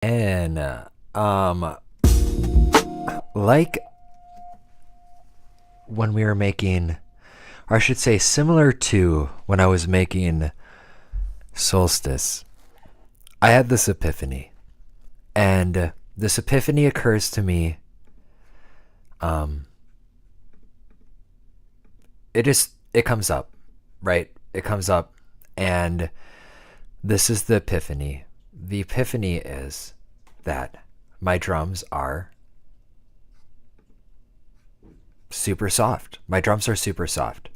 And like when we were making, or I should say similar to when I was making Solstice, I had this epiphany. And this epiphany occurs to me, it comes up, right? It comes up, and this is the epiphany. The epiphany is that my drums are super soft. My drums are super soft.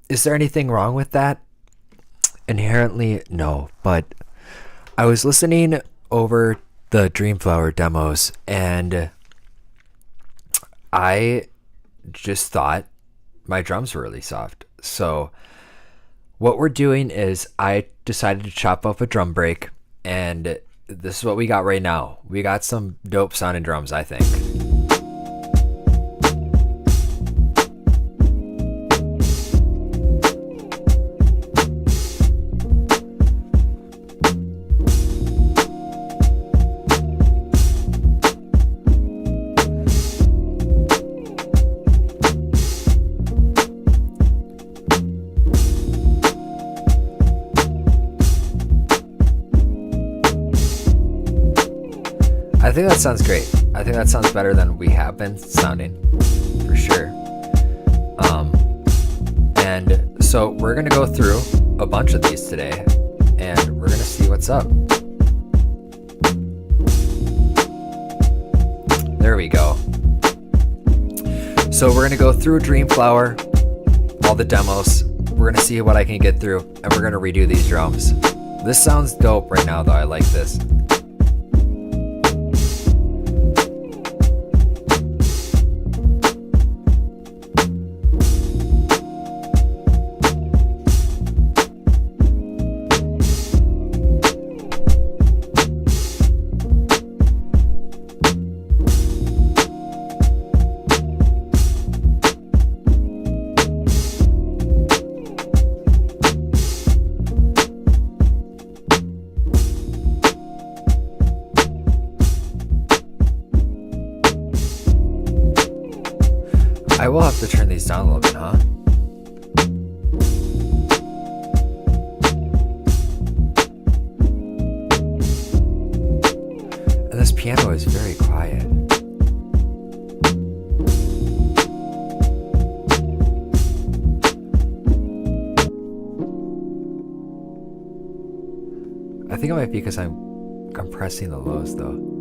Is there anything wrong with that? Inherently, no. But I was listening over the Dreamflower demos, and I just thought my drums were really soft. So what we're doing is I decided to chop up a drum break, and this is what we got right now. We got some dope sounding drums, I think. I think that sounds great. I think that sounds better than we have been sounding, for sure. And so we're going to go through a bunch of these today, and we're going to see what's up. There we go. So we're going to go through Dreamflower, all the demos. We're going to see what I can get through, and we're going to redo these drums. This sounds dope right now, though. I like this. I will have to turn these down a little bit, huh? And this piano is very quiet. I think it might be because I'm compressing the lows, though.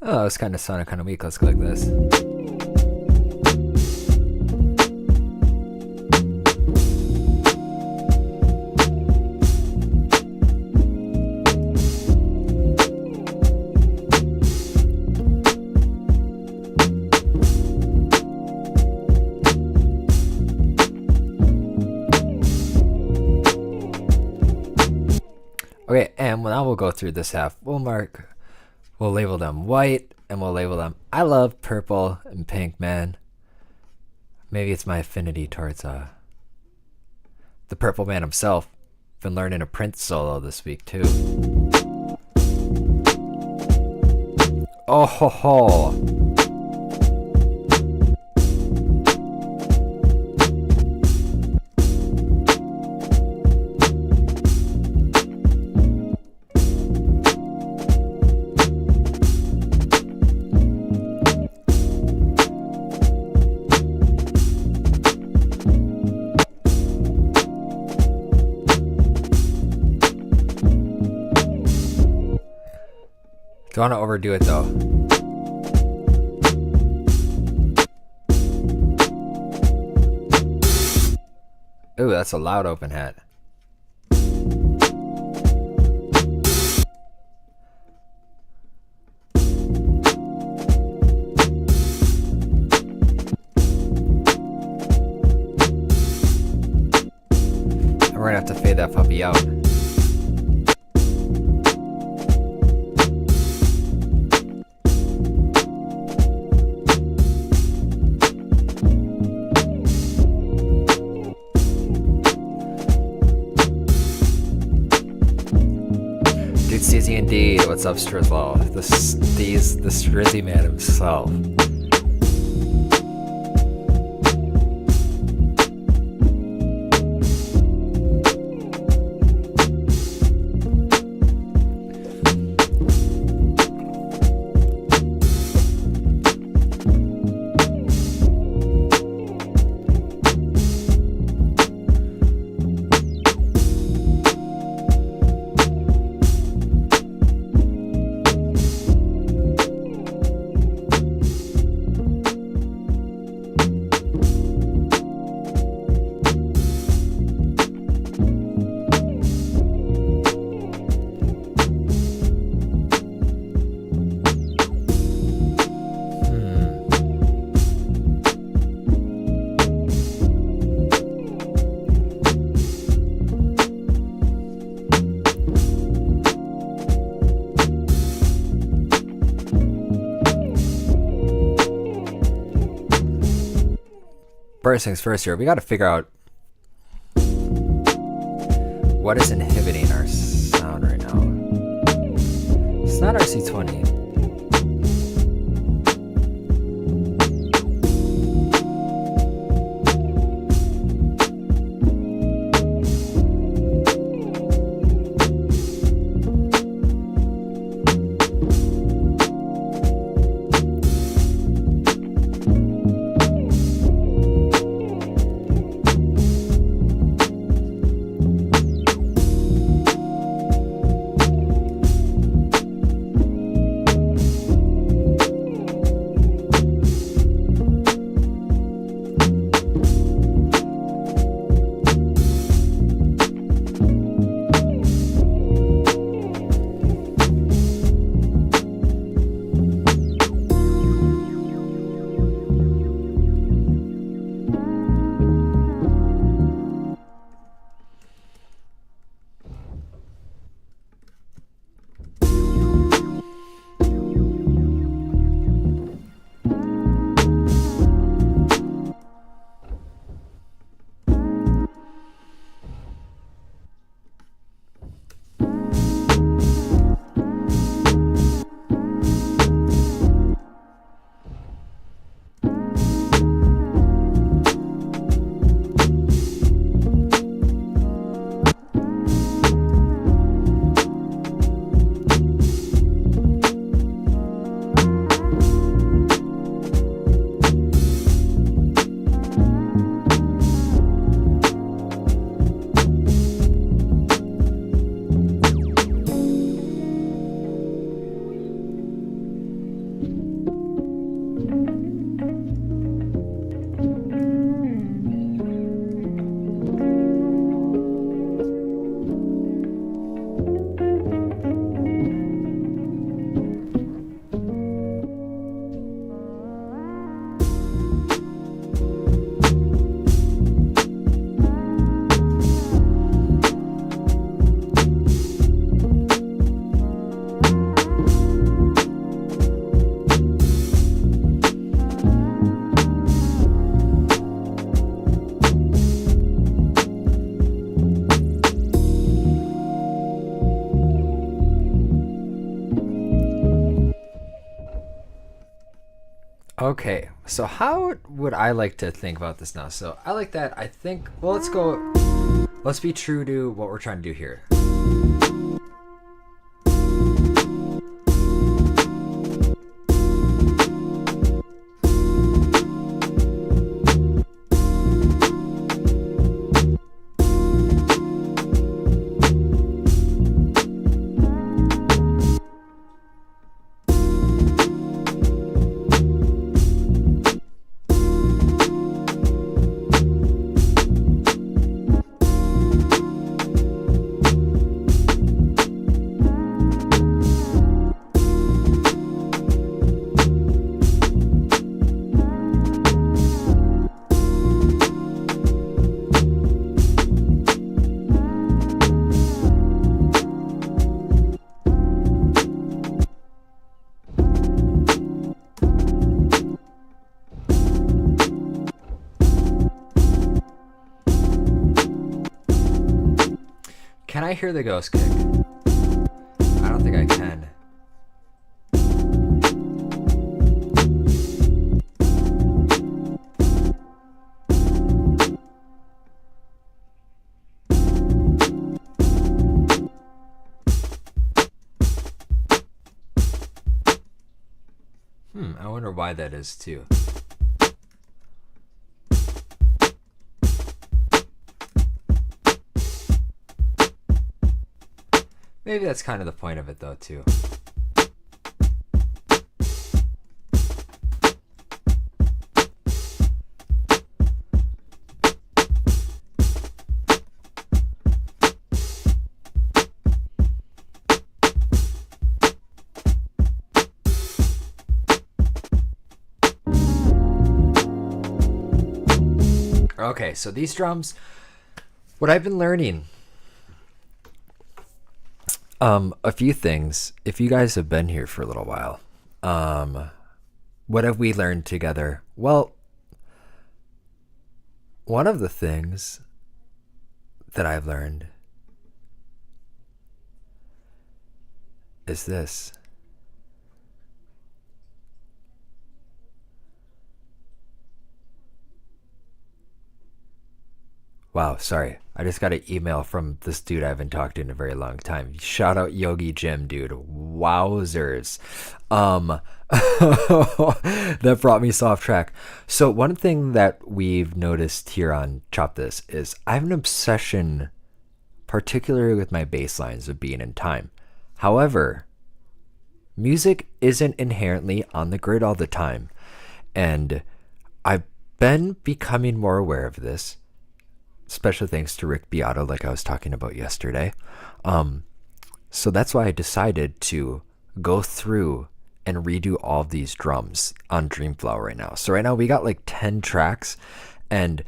Oh, it's kind of sounding kind of weak. Let's go like this. Okay, and now we'll go through this half. We'll label them white, and we'll label them, I love purple and pink, man. Maybe it's my affinity towards the purple man himself. Been learning a Prince solo this week, too. Oh ho ho! Don't want to overdo it though. Ooh, that's a loud open hat. And we're gonna have to fade that puppy out. Stizzy indeed, what's up Strizzle? The Strizzy man himself. First things first here, we got to figure out what is inhibiting our sound right now. It's not RC20. Okay, so how would I like to think about this now? So I like that. I think, well, let's be true to what we're trying to do here. Can I hear the ghost kick? I don't think I can. I wonder why that is too. Maybe that's kind of the point of it though too. Okay, so these drums, what I've been learning, a few things. If you guys have been here for a little while, what have we learned together? Well, one of the things that I've learned is this. Wow, sorry. I just got an email from this dude I haven't talked to in a very long time. Shout out Yogi Jim, dude. Wowzers. That brought me so off track. So one thing that we've noticed here on Chop This is I have an obsession, particularly with my bass lines, of being in time. However, music isn't inherently on the grid all the time. And I've been becoming more aware of this. Special thanks to Rick Beato, like I was talking about yesterday. So that's why I decided to go through and redo all of these drums on Dreamflower right now. So right now we got like 10 tracks, and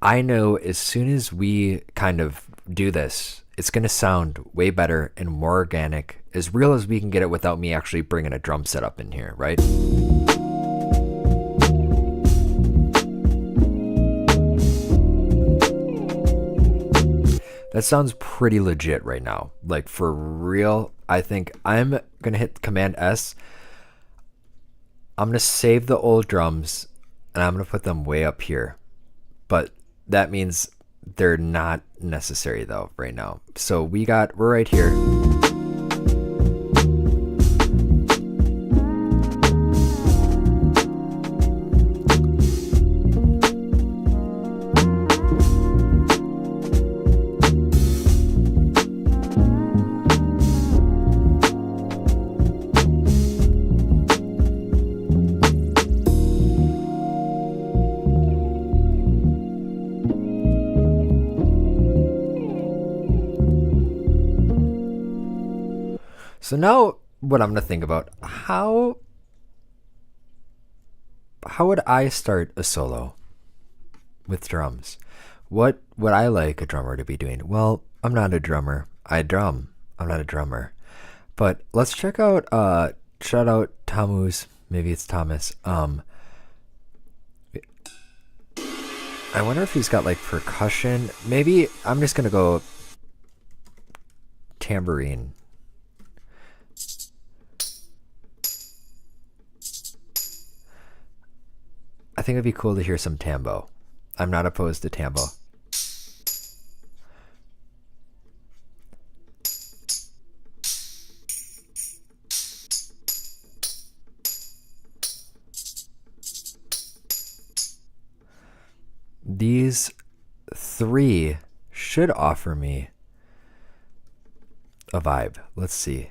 I know as soon as we kind of do this, it's going to sound way better and more organic, as real as we can get it without me actually bringing a drum setup in here, right? That sounds pretty legit right now. Like for real, I think I'm going to hit Command S. I'm going to save the old drums and I'm going to put them way up here. But that means they're not necessary though right now. So we're right here. So now what I'm going to think about, how would I start a solo with drums? What would I like a drummer to be doing? Well, I'm not a drummer. I drum. I'm not a drummer. But let's check out, shout out Tamus, maybe it's Thomas. I wonder if he's got like percussion. Maybe I'm just going to go tambourine. I think it'd be cool to hear some tambo. I'm not opposed to tambo. These three should offer me a vibe. Let's see.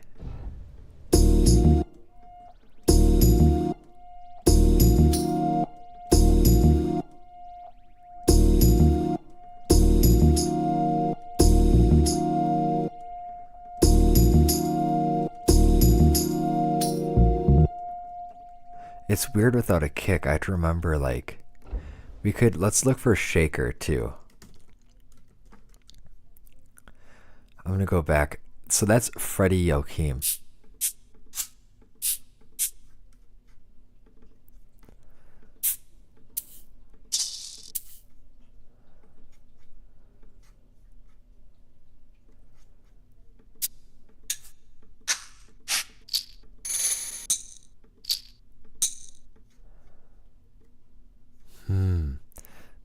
It's weird without a kick. I'd remember like let's look for a shaker too. I'm gonna go back. So that's Freddie Joachim.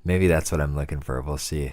Maybe that's what I'm looking for. We'll see.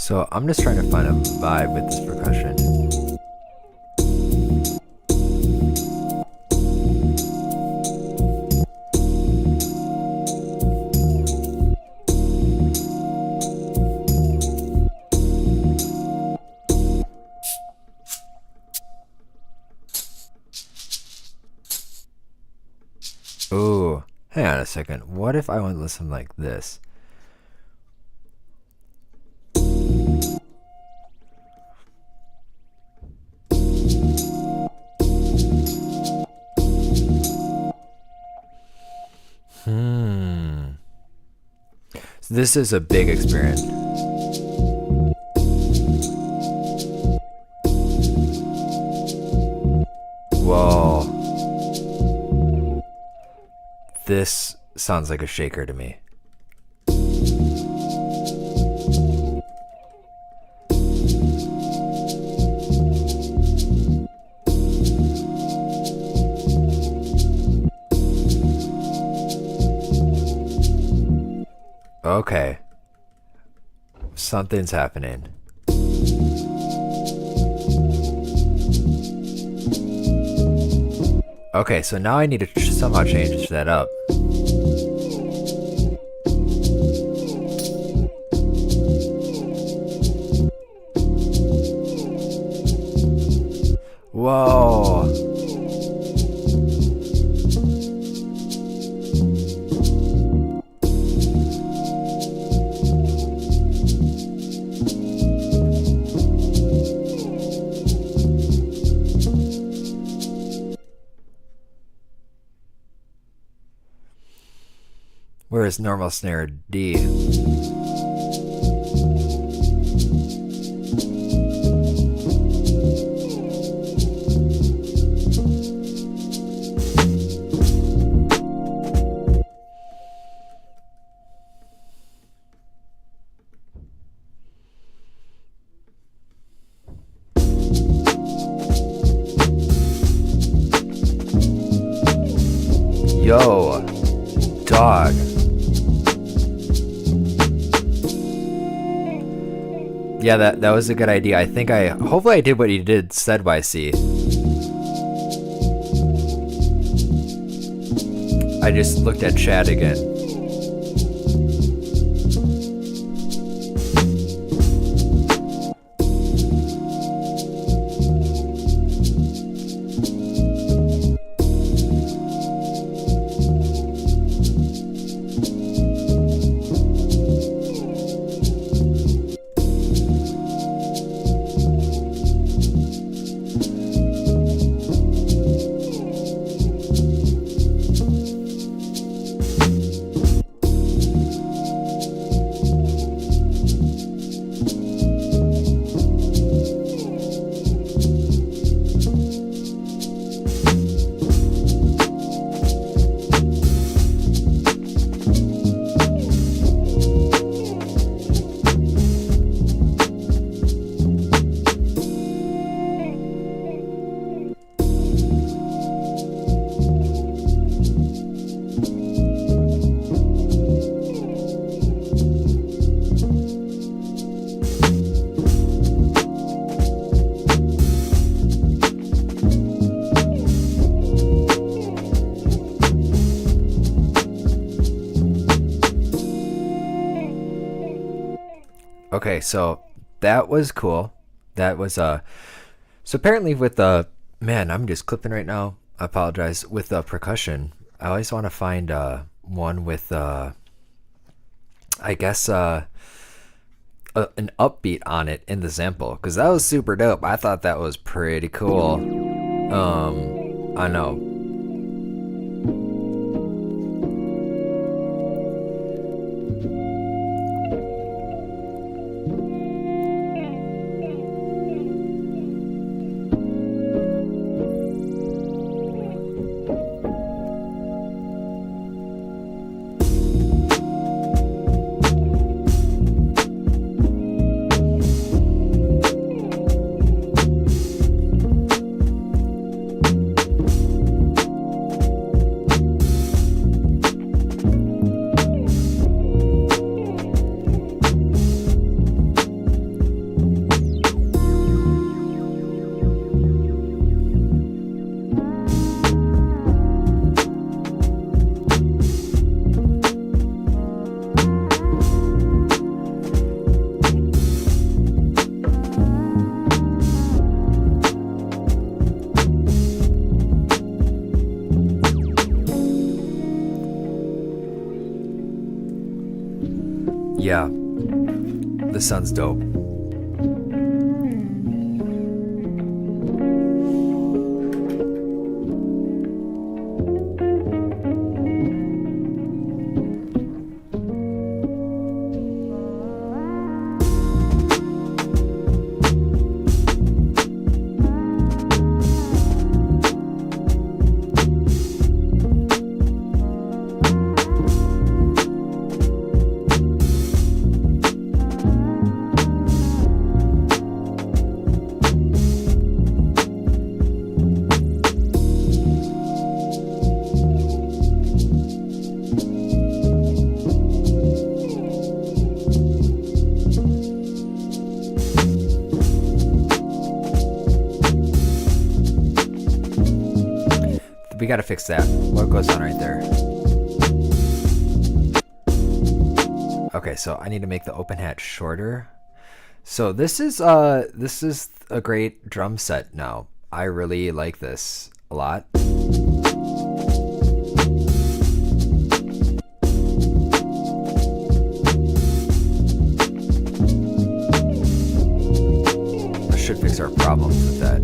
So I'm just trying to find a vibe with this percussion. Ooh, hang on a second. What if I want to listen like this? So this is a big experience. Whoa. This sounds like a shaker to me. Okay. Something's happening. Okay, so now I need to somehow change that up. Whoa. Whereas normal snare D. Yo, dog. Yeah, that was a good idea. I think hopefully I did what you said, YC. I just looked at chat again. Okay, so that was cool. That was so apparently with man, I'm just clipping right now. I apologize. With percussion, I always want to find one with I guess an upbeat on it in the sample, because that was super dope. I thought that was pretty cool. I know. Yeah, this sounds dope. We gotta fix that. What goes on right there? Okay, so I need to make the open hat shorter. So this is a great drum set now. I really like this a lot. That should fix our problems with that.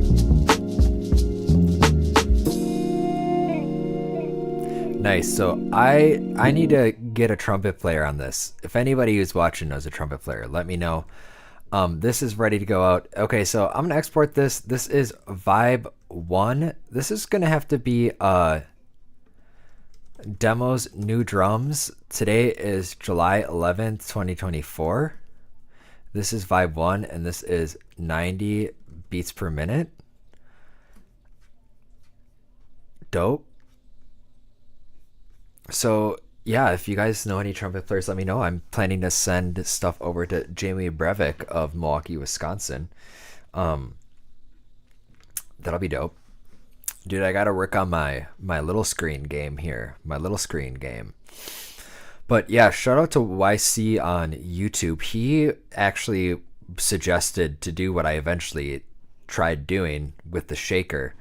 Nice. So I need to get a trumpet player on this. If anybody who's watching knows a trumpet player, let me know. This is ready to go out. Okay, so I'm gonna export this. This is Vibe 1. This is gonna have to be demos, new drums. Today is July 11th, 2024. This is Vibe 1, and this is 90 beats per minute. Dope. So yeah, if you guys know any trumpet players, let me know. I'm planning to send stuff over to Jamie Brevik of Milwaukee, Wisconsin. That'll be dope. Dude, I gotta work on my little screen game here. My little screen game. But yeah, shout out to YC on YouTube. He actually suggested to do what I eventually tried doing with the shaker.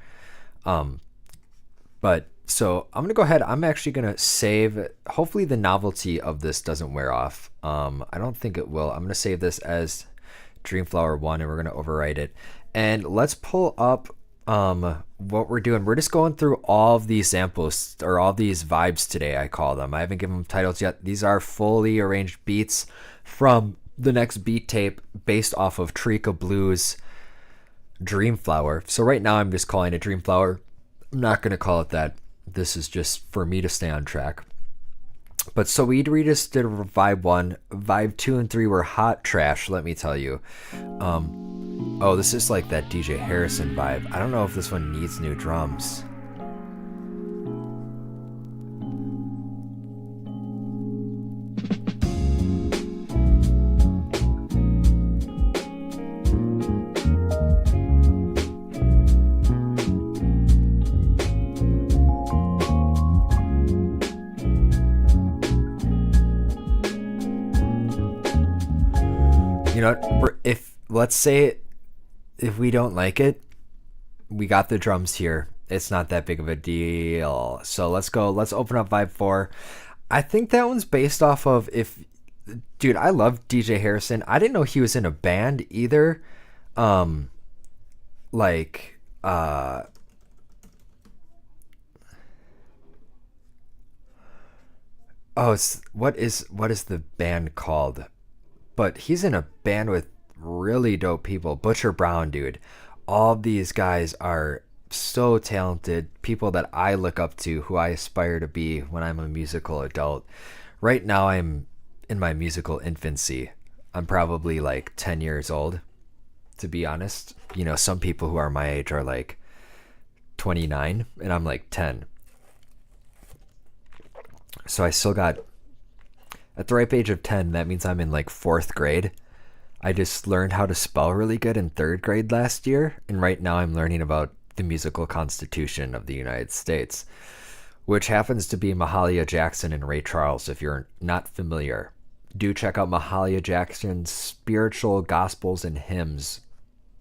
But so I'm gonna go ahead. I'm actually gonna save. Hopefully the novelty of this doesn't wear off. I don't think it will. I'm gonna save this as Dreamflower 1, and we're gonna overwrite it. And let's pull up what we're doing. We're just going through all of these samples, or all these vibes today, I call them. I haven't given them titles yet. These are fully arranged beats from the next beat tape based off of Trika Blues Dreamflower. So right now I'm just calling it Dreamflower. I'm not gonna call it that. This is just for me to stay on track. But so we just did Vibe 1. Vibe 2 and 3 were hot trash, let me tell you. Oh, this is like that DJ Harrison vibe. I don't know if this one needs new drums. You know, if let's say if we don't like it, we got the drums here. It's not that big of a deal. So let's go. Let's open up Vibe 4. I think that one's based off of dude, I love DJ Harrison. I didn't know he was in a band either. Like, what is the band called? But he's in a band with really dope people. Butcher Brown, dude. All these guys are so talented, people that I look up to, who I aspire to be when I'm a musical adult. Right now I'm in my musical infancy. I'm probably like 10 years old, to be honest. You know, some people who are my age are like 29 and I'm like 10. So I still got, at the ripe age of 10, that means I'm in like 4th grade. I just learned how to spell really good in 3rd grade last year, and right now I'm learning about the musical constitution of the United States, which happens to be Mahalia Jackson and Ray Charles. If you're not familiar, do check out Mahalia Jackson's Spiritual Gospels and Hymns.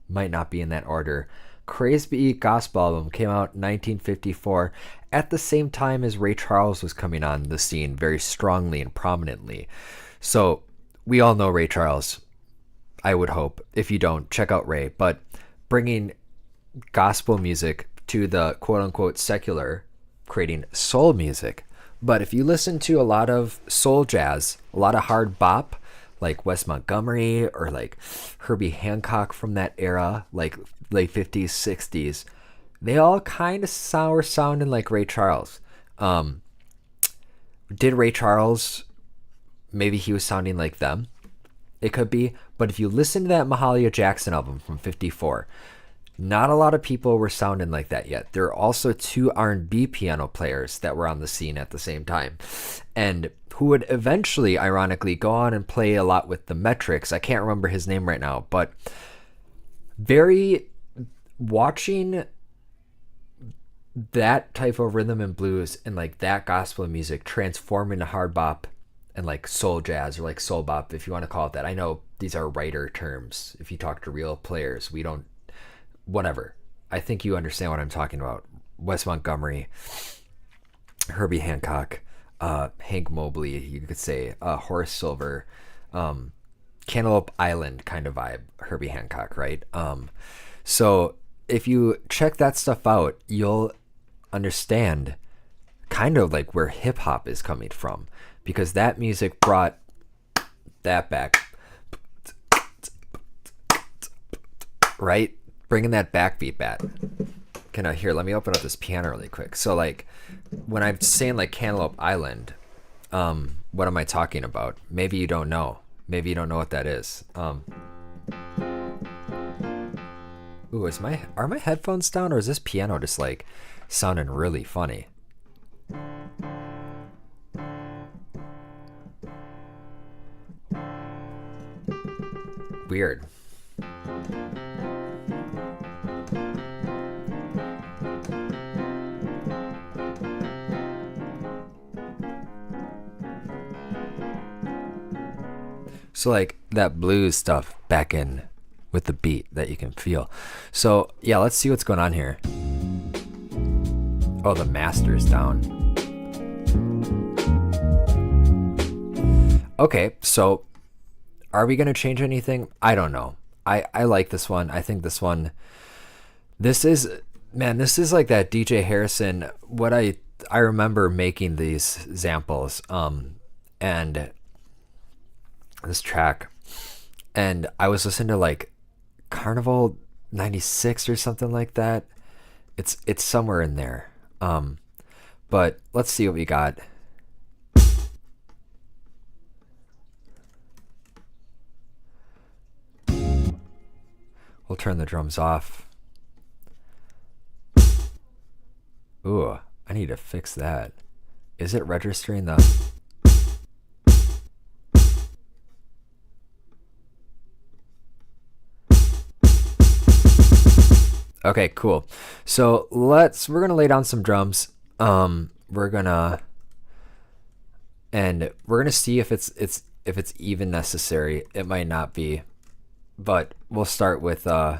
Might not be in that order. Crazy Gospel album came out in 1954 at the same time as Ray Charles was coming on the scene very strongly and prominently. So we all know Ray Charles, I would hope. If you don't, check out Ray. But bringing gospel music to the quote-unquote secular, creating soul music. But if you listen to a lot of soul jazz, a lot of hard bop, like Wes Montgomery or like Herbie Hancock from that era, like late 50s, 60s, they all kind of were sounding like Ray Charles. Did Ray Charles, maybe he was sounding like them? It could be. But if you listen to that Mahalia Jackson album from 54, not a lot of people were sounding like that yet. There are also 2 R&B piano players that were on the scene at the same time, and who would eventually, ironically, go on and play a lot with the Metrics. I can't remember his name right now, but watching that type of rhythm and blues and like that gospel music transform into hard bop and like soul jazz or like soul bop, if you want to call it that. I know these are writer terms. If you talk to real players, we don't, whatever. I think you understand what I'm talking about. Wes Montgomery, Herbie Hancock, Hank Mobley, you could say, Horace Silver, Cantaloupe Island kind of vibe, Herbie Hancock, right? So if you check that stuff out, you'll understand kind of like where hip hop is coming from, because that music brought that back, right? Bringing that backbeat back. Here, let me open up this piano really quick. So like when I'm saying like Cantaloupe Island, what am I talking about? Maybe you don't know. Maybe you don't know what that is. Ooh, are my headphones down, or is this piano just like sounding really funny? Weird. So like that blues stuff back in with the beat that you can feel. So yeah, let's see what's going on here. Oh, the master's down. Okay, so are we going to change anything? I don't know. I like this one. I think this is like that DJ Harrison. What I remember making these samples and this track, and I was listening to like Carnival 96 or something like that. It's somewhere in there. But let's see what we got. We'll turn the drums off. Ooh, I need to fix that. Is it registering the... Okay, cool. So we're gonna lay down some drums. We're gonna see if it's even necessary. It might not be. but we'll start with we'll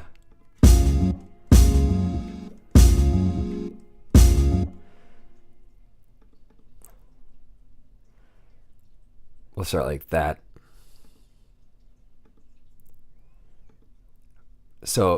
start like that. So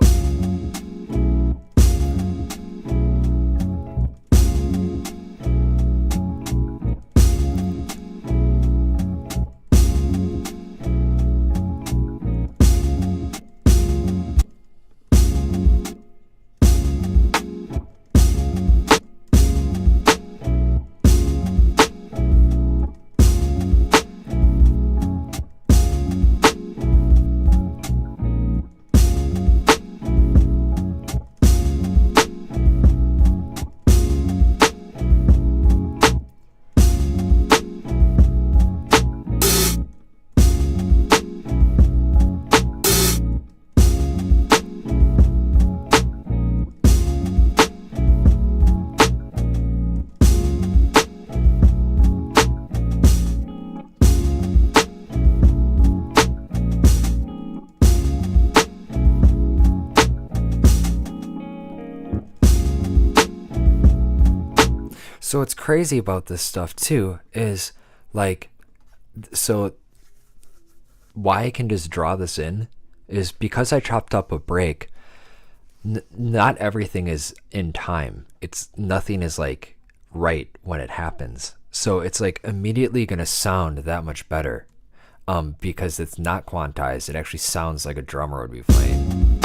So what's crazy about this stuff too is like, so why I can just draw this in is because I chopped up a break. Not everything is in time. Nothing is like right when it happens. So it's like immediately going to sound that much better because it's not quantized. It actually sounds like a drummer would be playing.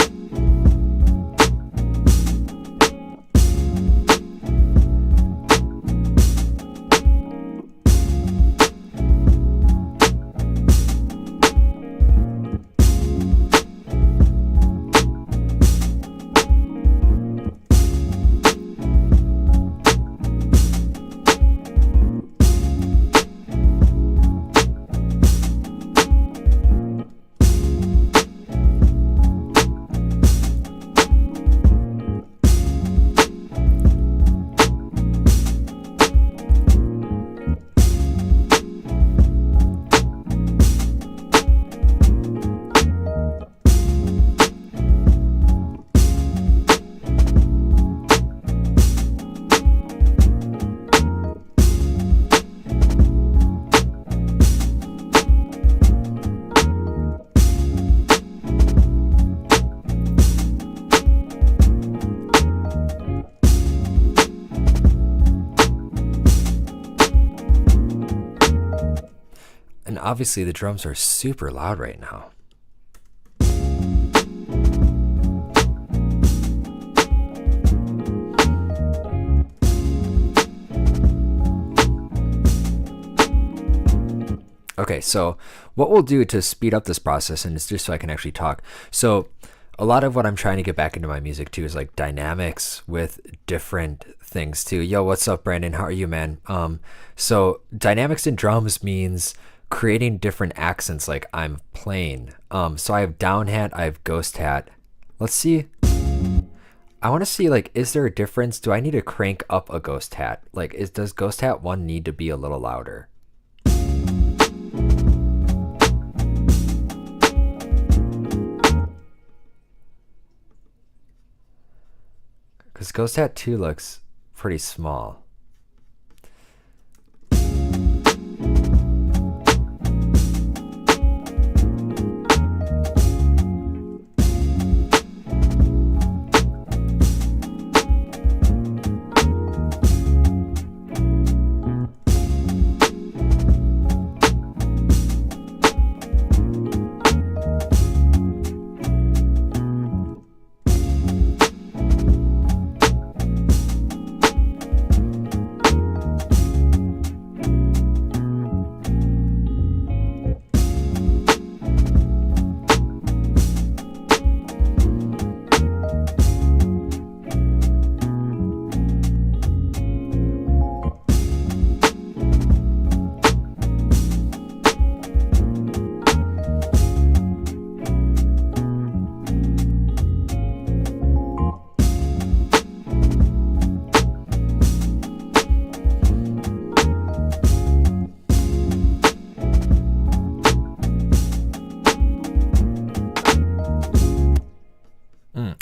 And obviously the drums are super loud right now. Okay, so what we'll do to speed up this process, and it's just so I can actually talk. So a lot of what I'm trying to get back into my music too is like dynamics with different things too. Yo, what's up, Brandon? How are you, man? So dynamics in drums means creating different accents like I'm playing. So I have down hat, I have ghost hat. Let's see. I want to see, like, is there a difference? Do I need to crank up a ghost hat? Like, does ghost hat 1 need to be a little louder? Because ghost hat 2 looks pretty small.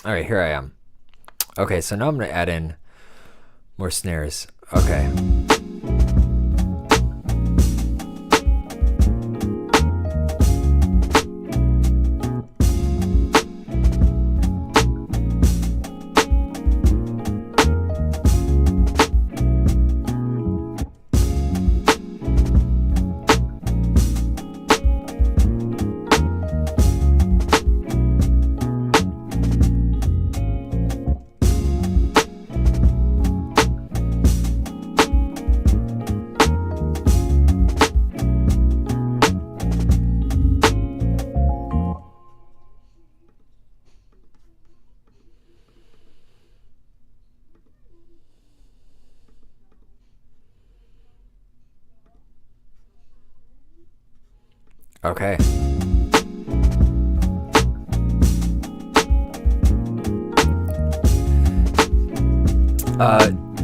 All right, here I am. Okay, so now I'm gonna add in more snares. Okay. Okay.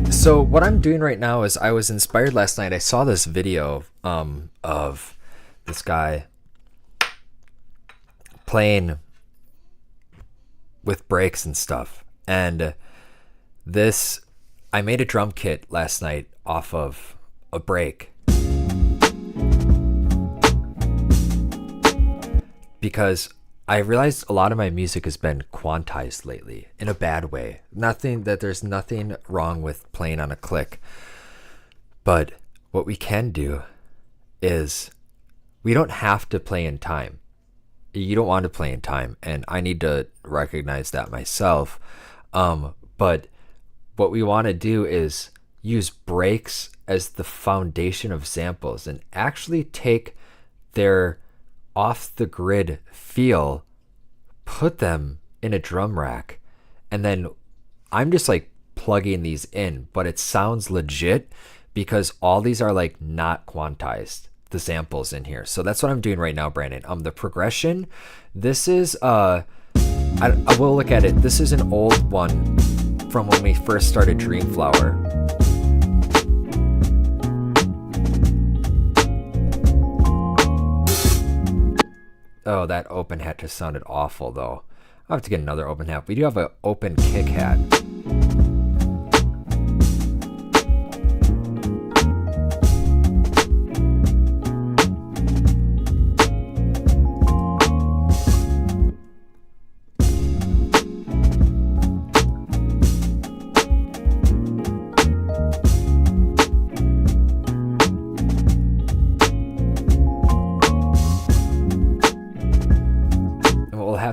So what I'm doing right now is I was inspired last night. I saw this video of this guy playing with breaks and stuff. And this, I made a drum kit last night off of a break. Because I realized a lot of my music has been quantized lately in a bad way. There's nothing wrong with playing on a click. But what we can do is we don't have to play in time. You don't want to play in time, and I need to recognize that myself. But what we want to do is use breaks as the foundation of samples and actually take their off the grid feel, put them in a drum rack, and then I'm just like plugging these in, but it sounds legit because all these are like not quantized, the samples in here. So that's what I'm doing right now, Brandon. The progression, this is I will look at it. This is an old one from when we first started Dreamflower. Oh, that open hat just sounded awful, though. I'll have to get another open hat. We do have an open kick hat.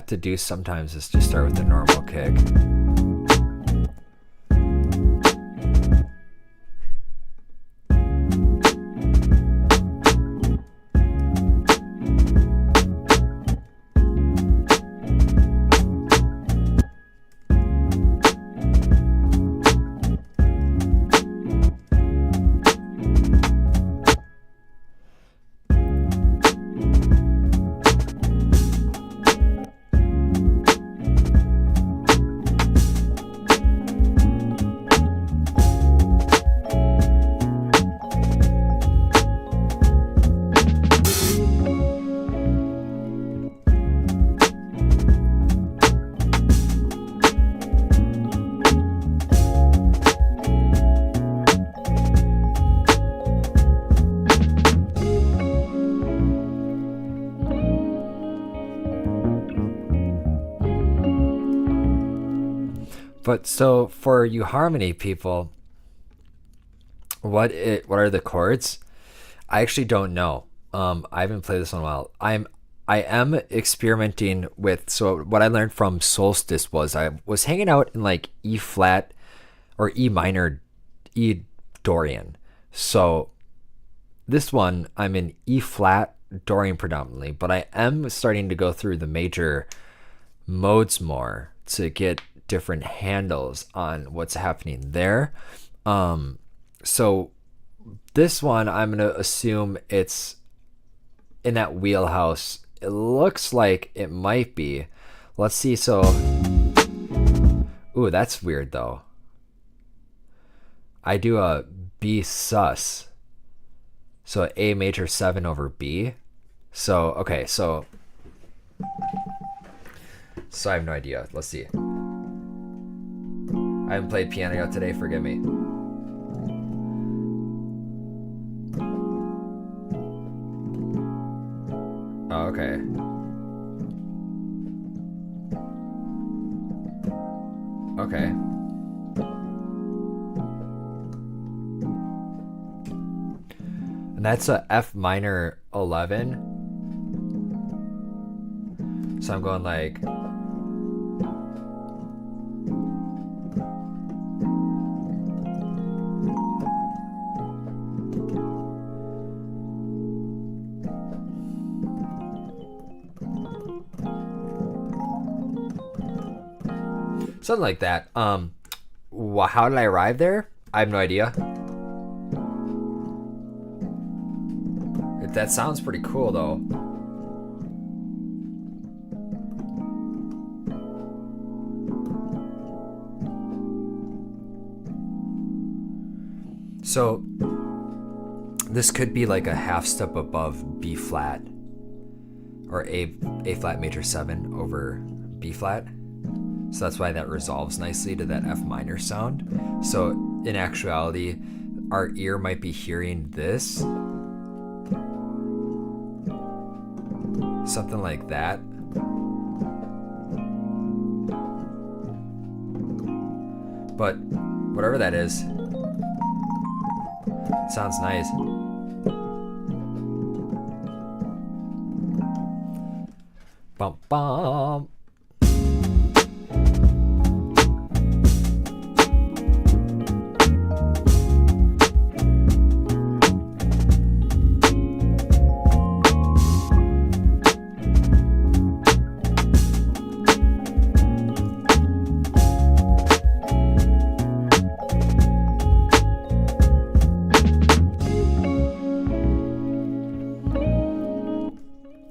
To do sometimes is just start with the normal kick. But so for you harmony people, what are the chords? I actually don't know. I haven't played this in a while. I am experimenting with, so what I learned from Solstice was I was hanging out in like E flat or E minor, E Dorian. So this one I'm in E flat Dorian predominantly, but I am starting to go through the major modes more to get different handles on what's happening there. So this one I'm gonna assume it's in that wheelhouse. It looks like it might be. Let's see. So ooh, that's weird though. I do a B sus, so A major 7 over B. So okay, so I have no idea. Let's see. I haven't played piano yet today, forgive me. Oh, okay. Okay. And that's a F minor 11. So I'm going like... something like that. How did I arrive there? I have no idea. That sounds pretty cool though. So this could be like a half step above B flat, or A flat major 7 over B flat. So that's why that resolves nicely to that F minor sound. So in actuality, our ear might be hearing this, something like that. But whatever that is, sounds nice. Bum bum.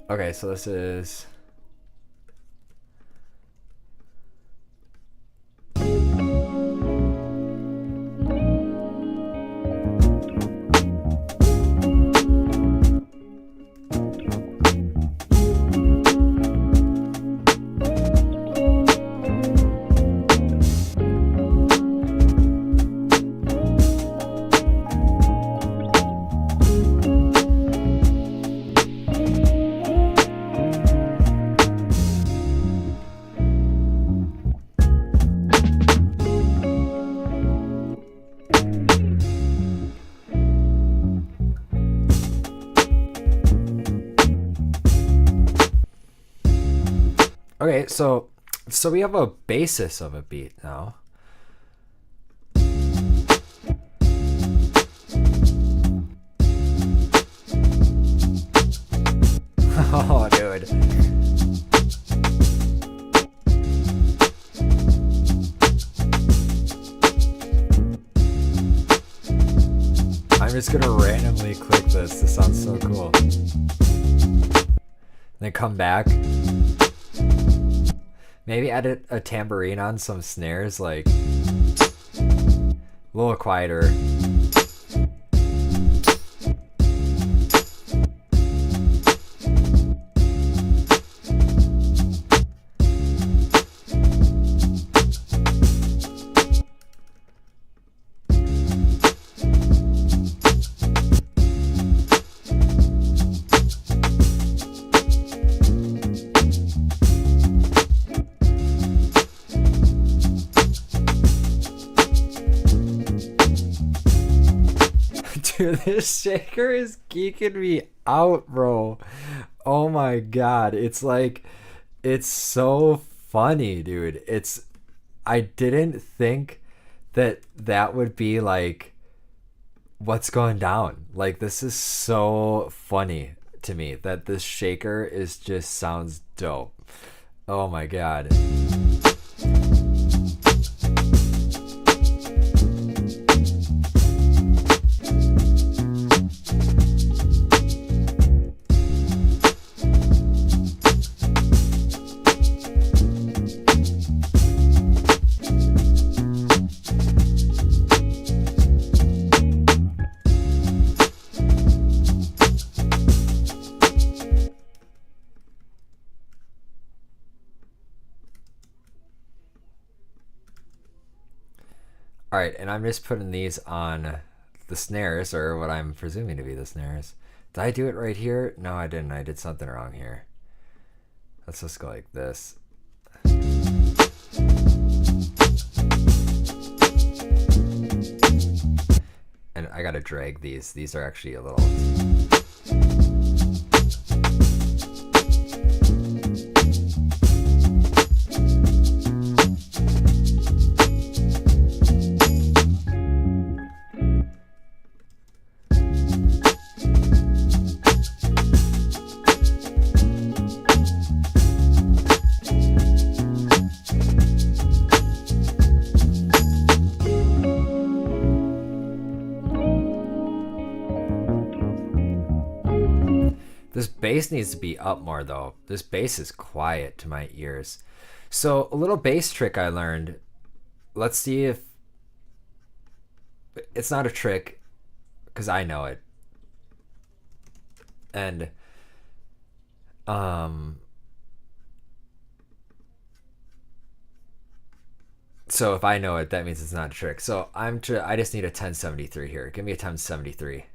Okay, so this is... Okay, so we have a basis of a beat now. Oh, dude. I'm just gonna randomly click this. This sounds so cool. Then come back. Maybe add a tambourine on some snares, like a little quieter. Dude, this shaker is geeking me out, bro. Oh my god. It's like, it's so funny, dude. I didn't think that would be like what's going down. Like, this is so funny to me that this shaker is just sounds dope. Oh my god. All right, and I'm just putting these on the snares, or what I'm presuming to be the snares. Did I do it right here? No, I didn't. I did something wrong here. Let's just go like this. And I gotta drag these. These are actually a little... This bass needs to be up more though. This bass is quiet to my ears. So a little bass trick I learned. Let's see if it's not a trick, because I know it. And so if I know it, that means it's not a trick. So I just need a 1073 here. Give me a 1073.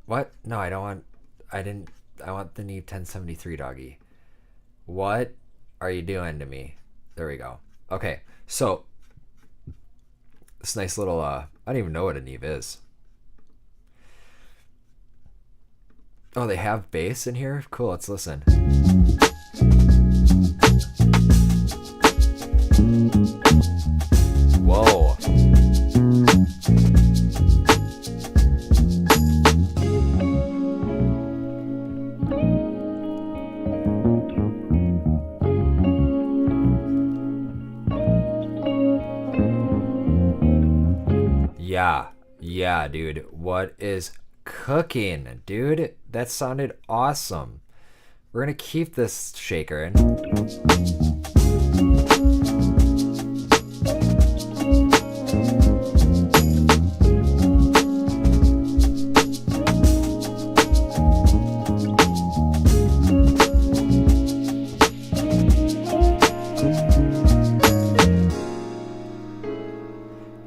What? No, I don't want... I want the Neve 1073, doggy. What are you doing to me? There we go. Okay, so this nice little... I don't even know what a Neve is. Oh, they have bass in here? Cool, let's listen. Whoa. Yeah, dude. What is cooking, dude? That sounded awesome. We're gonna keep this shaker in.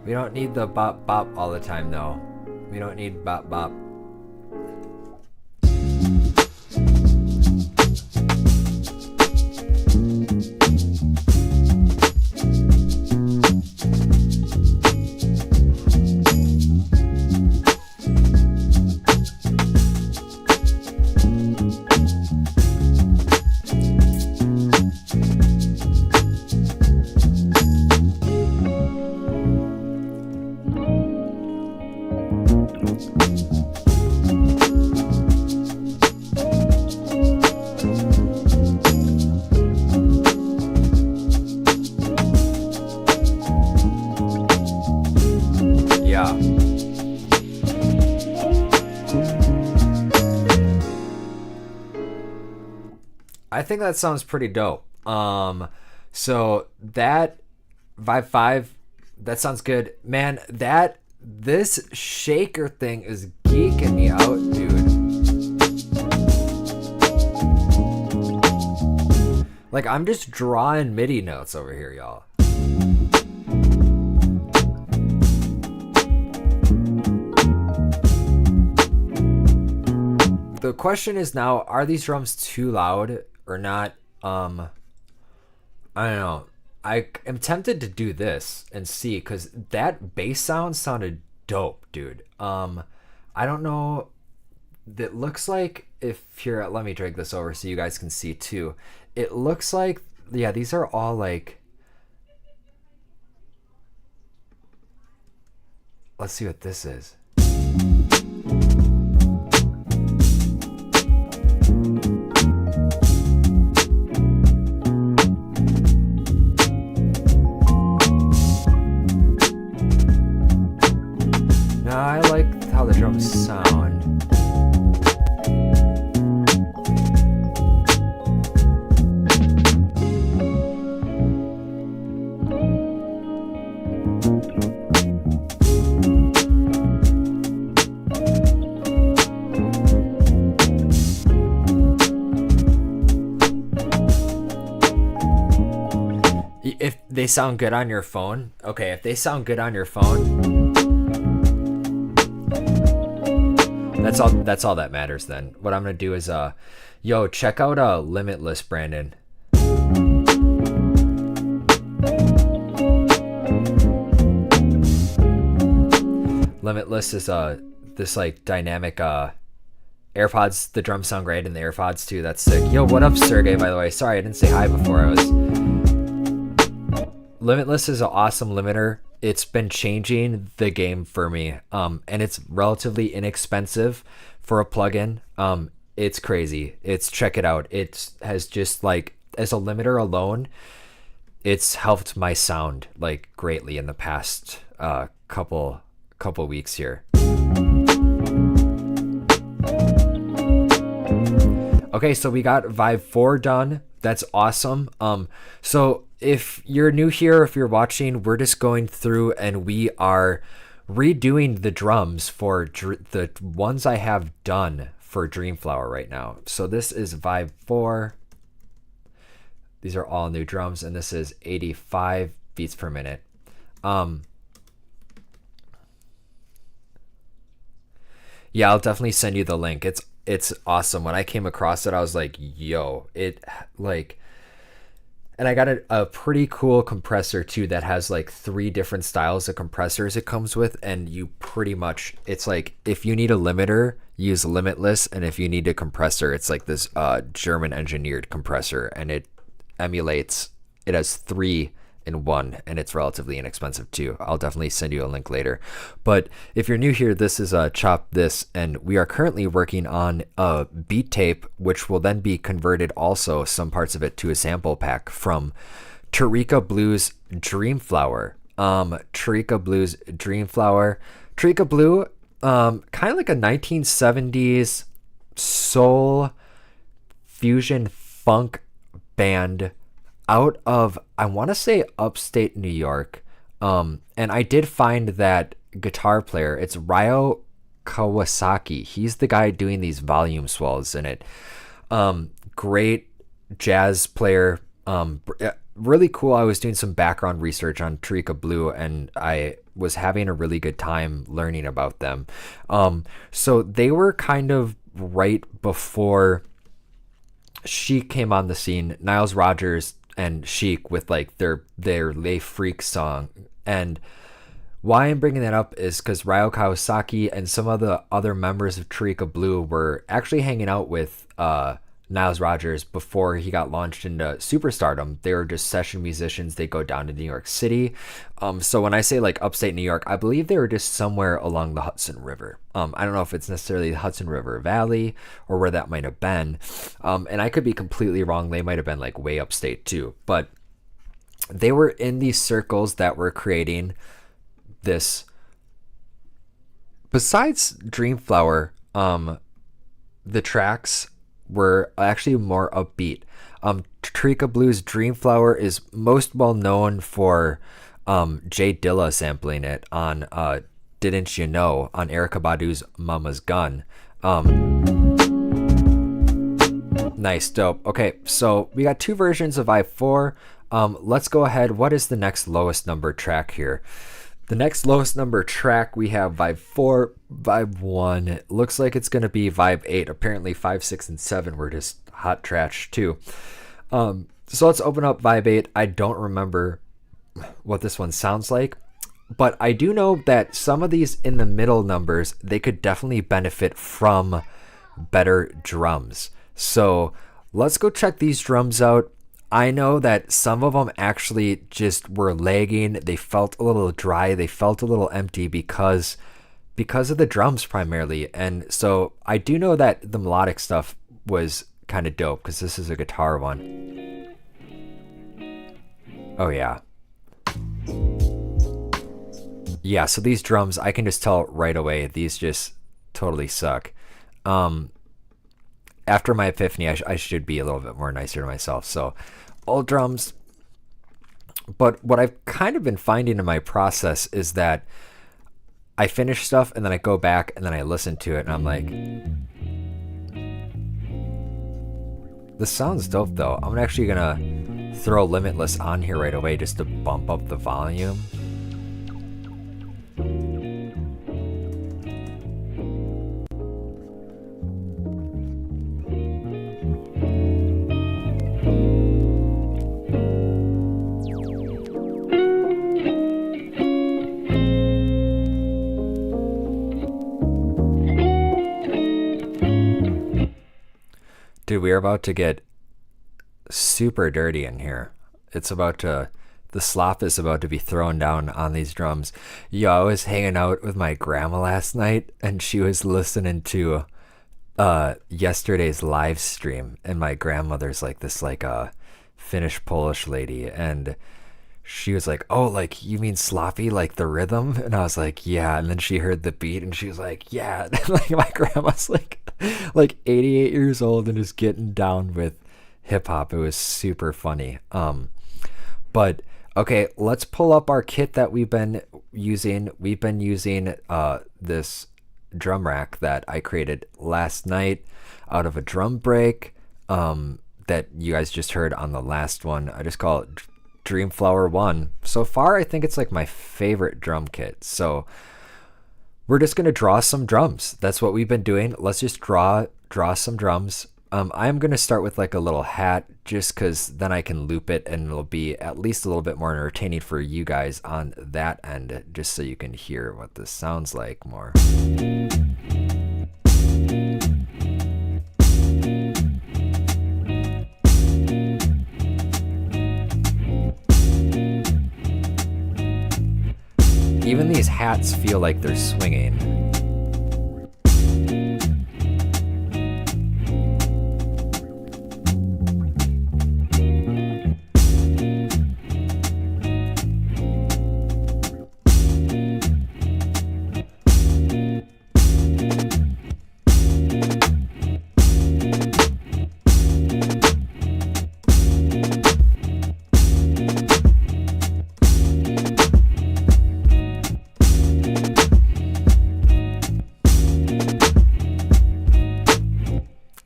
We don't need the bop bop all the time though. We don't need bop bop. I think that sounds pretty dope. So that Vibe 5, that sounds good. Man, this shaker thing is geeking me out, dude. Like, I'm just drawing MIDI notes over here, y'all. The question is now, are these drums too loud or not? I don't know. I am tempted to do this and see, because that bass sound sounded dope, dude. I don't know. That looks like, if here, let me drag this over so you guys can see too. It looks like, yeah, these are all like, let's see what this is. I like how the drums sound. sound good on your phone, okay, if they sound good on your phone, that's all that matters then. What I'm gonna do is yo, check out Limitless, Brandon. Limitless is this like dynamic AirPods. The drums sound great and the AirPods too. That's sick. Yo, what up, Sergey, by the way? Sorry, I didn't say hi before. Limitless is an awesome limiter. It's been changing the game for me. And it's relatively inexpensive for a plugin. It's crazy. Check it out. It has just like, as a limiter alone, it's helped my sound like greatly in the past couple weeks here. Okay, so we got Vibe 4 done. That's awesome. So if you're new here, if you're watching, we're just going through and we are redoing the drums for the ones I have done for Dreamflower right now. So this is Vibe 4. These are all new drums, and this is 85 beats per minute. Yeah, I'll definitely send you the link. It's awesome. When I came across it, I was like, yo, it like, and I got a pretty cool compressor too that has like 3 different styles of compressors it comes with, and you pretty much, it's like if you need a limiter, use Limitless, and if you need a compressor, it's like this German engineered compressor, and it emulates, it has 3 in 1, and it's relatively inexpensive too. I'll definitely send you a link later. But if you're new here, this is Chop This, and we are currently working on a beat tape, which will then be converted also, some parts of it, to a sample pack from Tarika Blue's Dreamflower. Tarika Blue's Dreamflower. Tarika Blue, kind of like a 1970s soul fusion funk band out of, I want to say, upstate New York. And I did find that guitar player. It's Ryo Kawasaki. He's the guy doing these volume swells in it. Great jazz player. Really cool. I was doing some background research on Tarika Blue, and I was having a really good time learning about them. So they were kind of right before Chic came on the scene. Niles Rodgers and Chic with like their Lay Freak song. And why I'm bringing that up is because Ryo Kawasaki and some of the other members of Tarika Blue were actually hanging out with Niles Rodgers before he got launched into superstardom. They were just session musicians. They go down to New York City. So when I say like upstate New York, I believe they were just somewhere along the Hudson River. I don't know if it's necessarily the Hudson River Valley or where that might have been. And I could be completely wrong. They might have been like way upstate too. But they were in these circles that were creating this. Besides Dreamflower, the tracks were actually more upbeat. Tarika Blue's Dreamflower is most well known for Jay Dilla sampling it on Didn't You Know on Erykah Badu's Mama's Gun. Nice, dope. Okay, so we got 2 versions of Vibe 4. Let's go ahead. What is the next lowest number track here? The next lowest number track, we have Vibe 4, Vibe 1. It looks like it's going to be Vibe 8. Apparently 5, 6, and 7 were just hot trash too. So let's open up Vibe 8. I don't remember what this one sounds like, but I do know that some of these in the middle numbers, they could definitely benefit from better drums. So let's go check these drums out. I know that some of them actually just were lagging. They felt a little dry. They felt a little empty because of the drums primarily. And so I do know that the melodic stuff was kind of dope because this is a guitar one. Oh yeah. Yeah, so these drums, I can just tell right away, these just totally suck. After my epiphany, I should be a little bit more nicer to myself. So old drums. But what I've kind of been finding in my process is that I finish stuff and then I go back and then I listen to it and I'm like, this sounds dope though. I'm actually gonna throw Limitless on here right away just to bump up the volume. Dude, we are about to get super dirty in here. It's about to, the slop is about to be thrown down on these drums. Yo, I was hanging out with my grandma last night and she was listening to yesterday's live stream, and my grandmother's like this Finnish Polish lady, and she was like, oh, like you mean sloppy, like the rhythm? And I was like, yeah. And then she heard the beat and she was like, yeah. And like my grandma's like 88 years old and is getting down with hip hop. It was super funny. But okay, let's pull up our kit that we've been using. We've been using this drum rack that I created last night out of a drum break that you guys just heard on the last one. I just call it Dreamflower 1. So far, I think it's like my favorite drum kit. So we're just going to draw some drums. That's what we've been doing. Let's just draw some drums. I'm going to start with like a little hat just because then I can loop it and it'll be at least a little bit more entertaining for you guys on that end, just so you can hear what this sounds like more. Even these hats feel like they're swinging.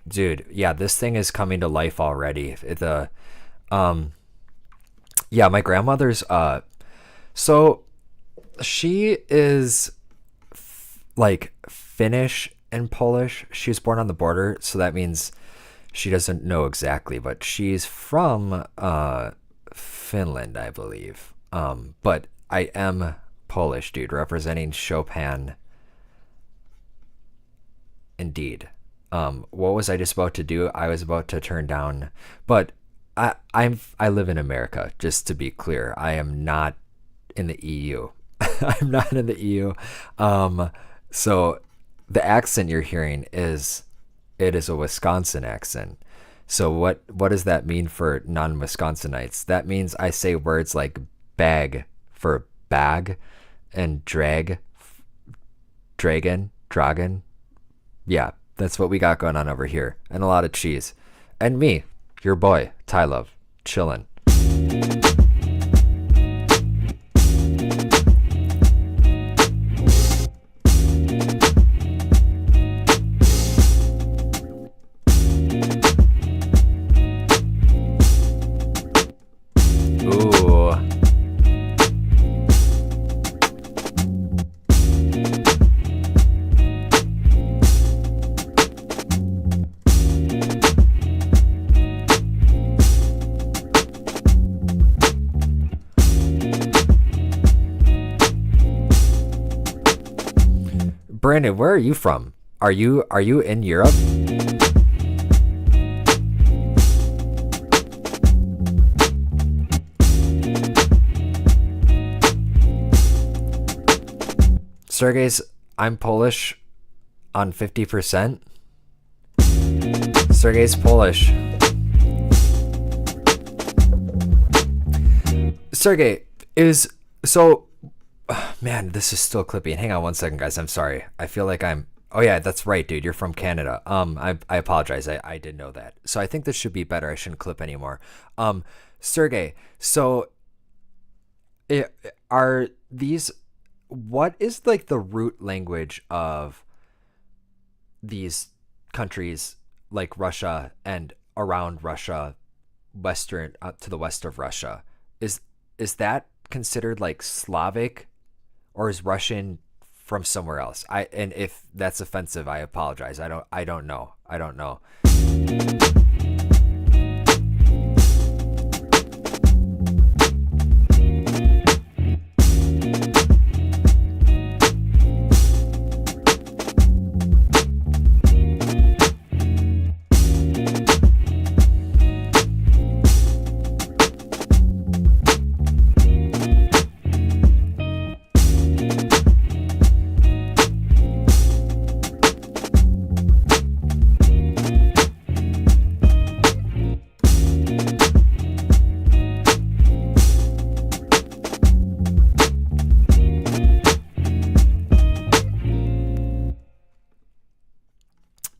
Dude, yeah, this thing is coming to life already. Yeah, my grandmother's so she is like Finnish and Polish. She was born on the border, so that means she doesn't know exactly, but she's from Finland, I believe. But I am Polish, dude, representing Chopin. Indeed. What was I just about to do? I was about to turn down, but I live in America, just to be clear. I am not in the EU. I'm not in the EU. So the accent you're hearing is a Wisconsin accent. So what does that mean for non-Wisconsinites? That means I say words like bag for bag and dragon. Yeah. That's what we got going on over here. And a lot of cheese. And me, your boy, TyLuv, chillin'. Brandon, where are you from? Are you in Europe? Sergey's, I'm Polish on 50%. Sergey's Polish. Sergey is so. Man, this is still clippy. Hang on one second, guys. I'm sorry. I feel like I'm. Oh yeah, that's right, dude. You're from Canada. I apologize. I didn't know that. So I think this should be better. I shouldn't clip anymore. Sergey. So, are these? What is like the root language of these countries, like Russia and around Russia? western to the west of Russia. Is that considered like Slavic, or is Russian from somewhere else? And if that's offensive, I apologize. I don't know. I don't know.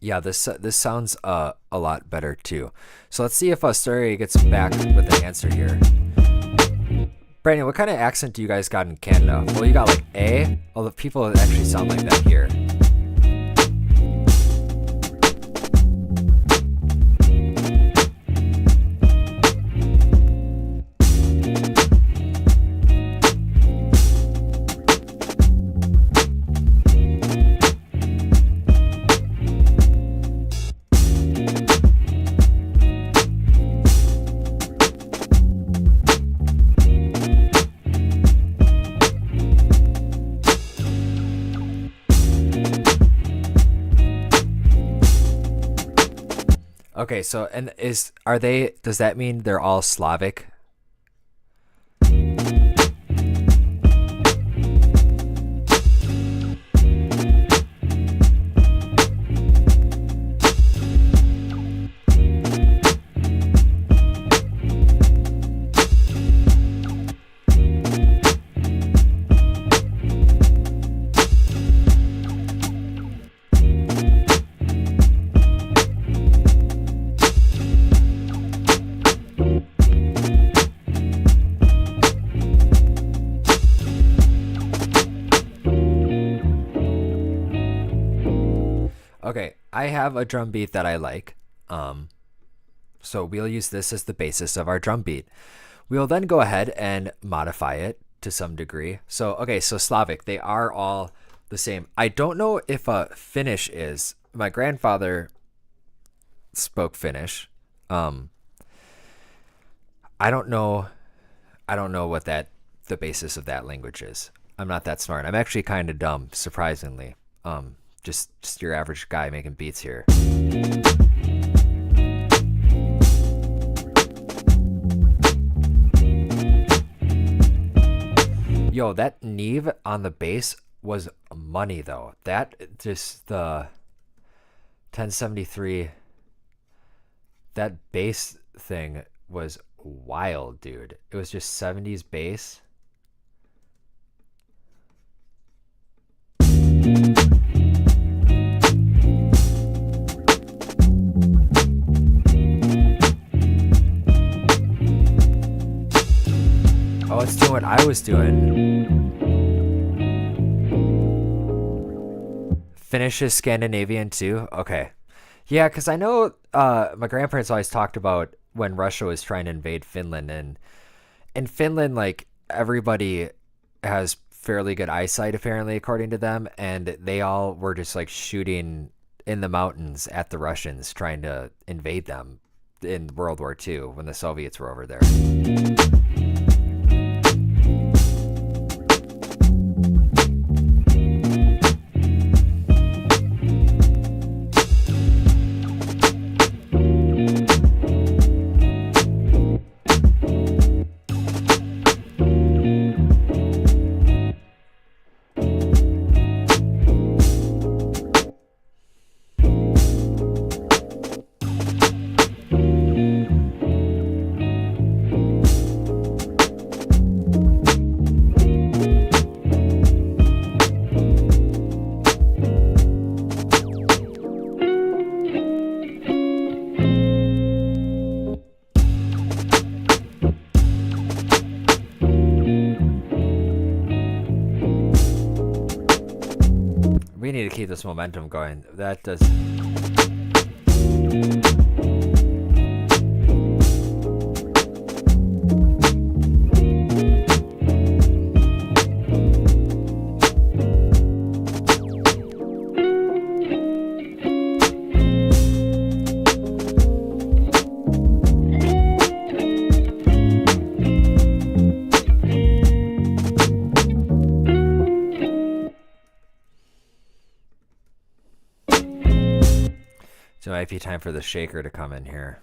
Yeah, this sounds a lot better too. So let's see if Stereo gets back with an answer here. Brandon, what kind of accent do you guys got in Canada? Well, you got like A. Well, the people actually sound like that here. Okay, so does that mean they're all Slavic? Okay, I have a drum beat that I like. So we'll use this as the basis of our drum beat. We'll then go ahead and modify it to some degree. So, okay, so Slavic, they are all the same. I don't know if Finnish is. My grandfather spoke Finnish. I don't know what the basis of that language is. I'm not that smart. I'm actually kind of dumb, surprisingly. Just your average guy making beats here. Yo, that Neve on the bass was money though. That just the 1073, that bass thing was wild, dude. It was just 70s bass. Oh, it's doing what I was doing. Finnish is Scandinavian too? Okay. Yeah, because I know my grandparents always talked about when Russia was trying to invade Finland. And in Finland, like, everybody has fairly good eyesight, apparently, according to them. And they all were just, like, shooting in the mountains at the Russians, trying to invade them in World War II when the Soviets were over there. We need to keep this momentum going. That does. So it might be time for the shaker to come in here.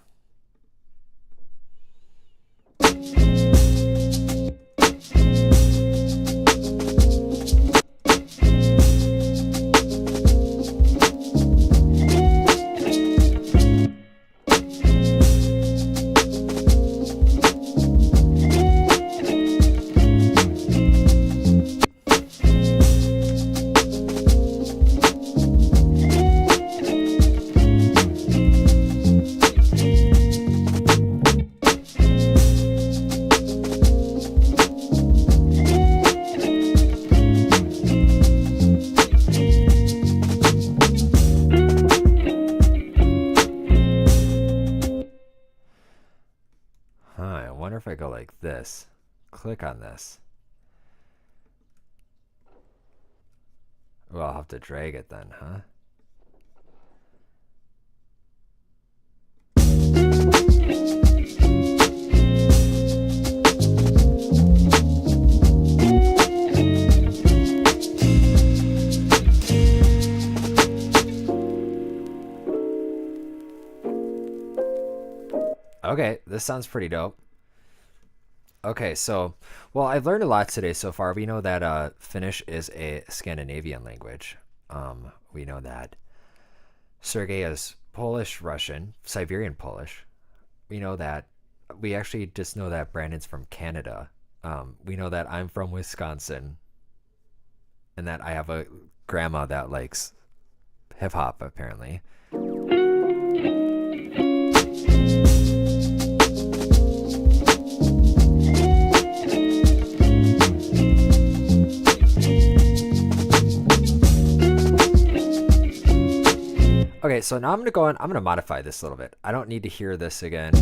If I go like this, click on this. Well, I'll have to drag it then, huh? Okay, this sounds pretty dope. Okay, so, well, I've learned a lot today so far. We know that Finnish is a Scandinavian language. We know that Sergey is Polish, Russian, Siberian Polish. We know that. We actually just know that Brandon's from Canada. We know that I'm from Wisconsin. And that I have a grandma that likes hip-hop, apparently. Okay, so now I'm going to go on. I'm going to modify this a little bit. I don't need to hear this again.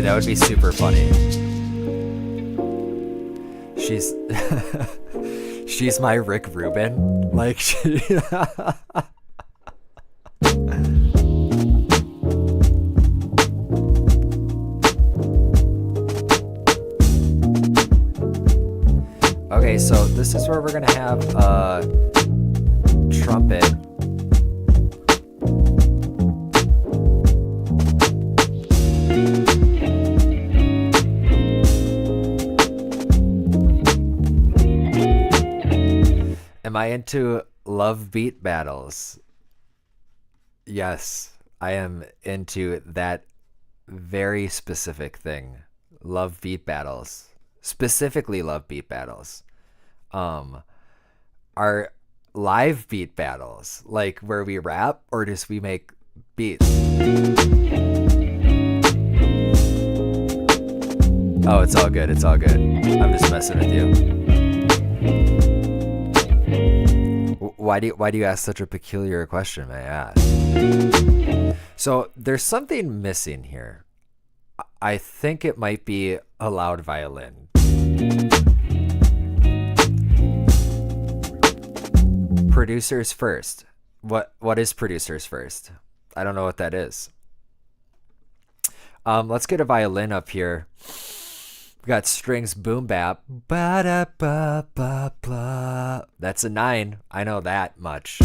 That would be super funny. She's my Rick Rubin. Like she Okay, so this is where we're gonna have a trumpet. Am I into love beat battles? Yes, I am into that very specific thing. Love beat battles. Specifically love beat battles. Are live beat battles like where we rap or just we make beats? Oh, it's all good. It's all good. I'm just messing with you. Why do you ask such a peculiar question, may I ask? So there's something missing here. I think it might be a loud violin. Producers first. What is producers first? I don't know what that is. Let's get a violin up here. We got strings boom bap. Ba da ba ba ba. That's a 9. I know that much.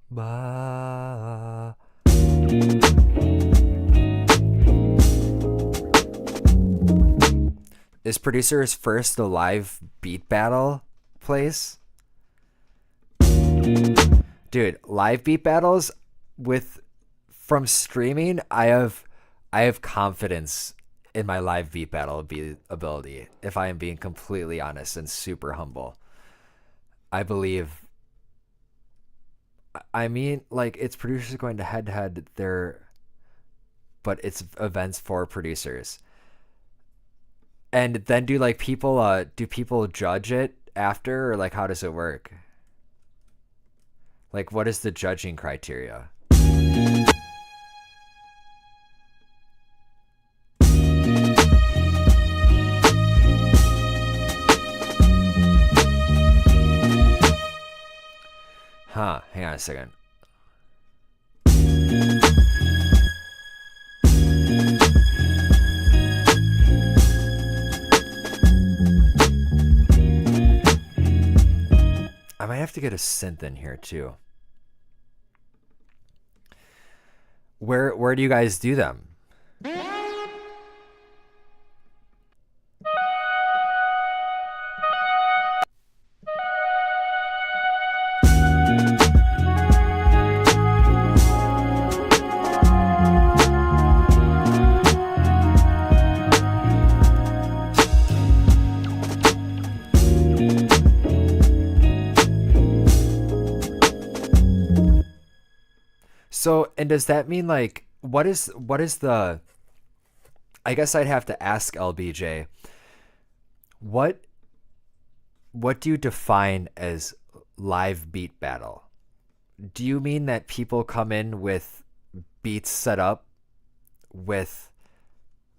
Ba. Is Producers First the live beat battle place? Dude, live beat battles from streaming, I have confidence in my live beat battle ability, if I am being completely honest and super humble. I believe I mean, like, it's producers going to head to head there, but it's events for producers. And then do people judge it after, or like how does it work? Like, what is the judging criteria? Huh, hang on a second. I might have to get a synth in here too. Where do you guys do them? So, and does that mean like what is the, I guess I'd have to ask LBJ, what do you define as live beat battle? Do you mean that people come in with beats set up with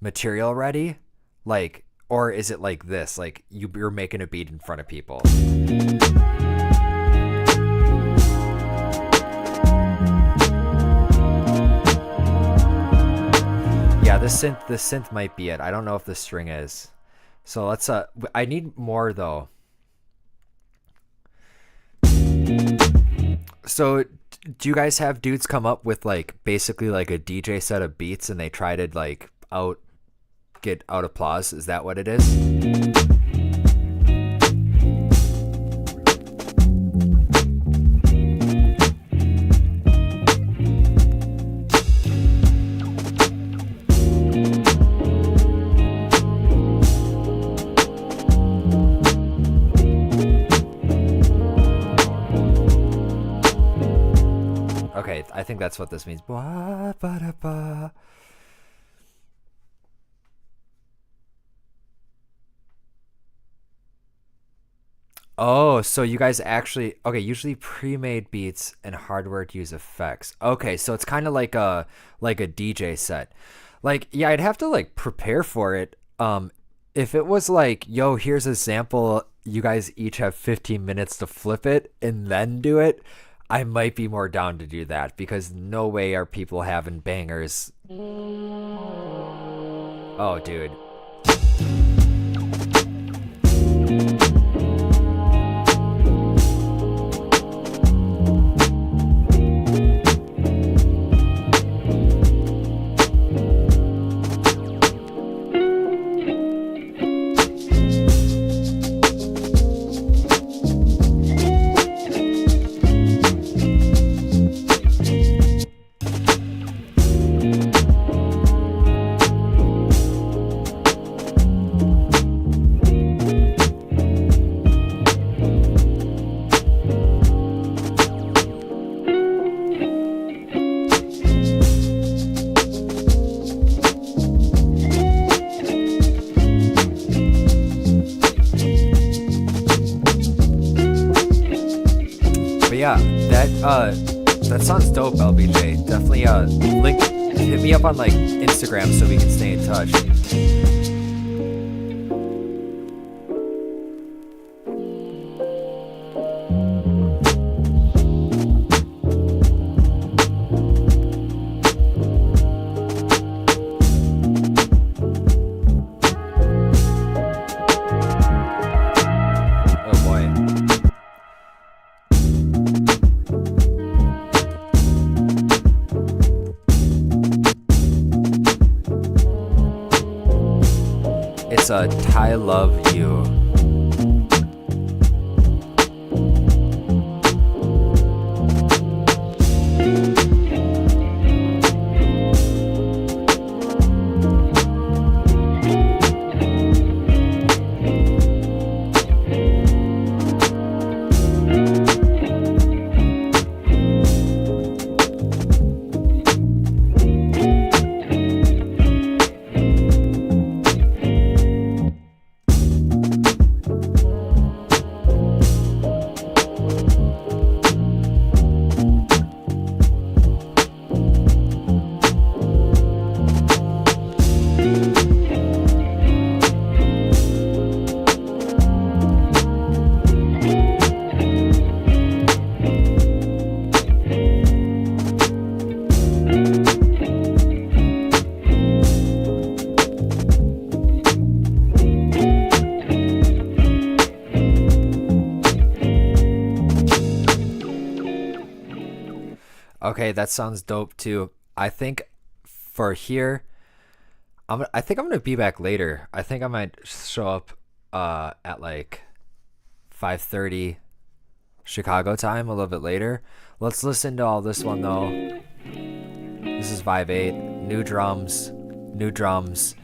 material ready? Like, or is it like this? Like you're making a beat in front of people? Yeah, the synth might be it. I don't know if the string is. So let's I need more though. So do you guys have dudes come up with like basically like a DJ set of beats and they try to like get out applause? Is that what it is? Okay, I think that's what this means. Oh, so you guys actually, okay, usually pre-made beats and hardware to use effects. Okay, so it's kind of like a DJ set. Like, yeah, I'd have to like prepare for it. If it was like, yo, here's a sample, you guys each have 15 minutes to flip it and then do it, I might be more down to do that, because no way are people having bangers. Oh, dude. Yeah, that sounds dope, LBJ. Definitely hit me up on like Instagram so we can stay in touch. It's a TyLuv you. Okay, that sounds dope too. I think for here, I think I'm gonna be back later. I think I might show up at like 5:30 Chicago time, a little bit later. Let's listen to all this one though. This is Vibe 8, new drums, new drums.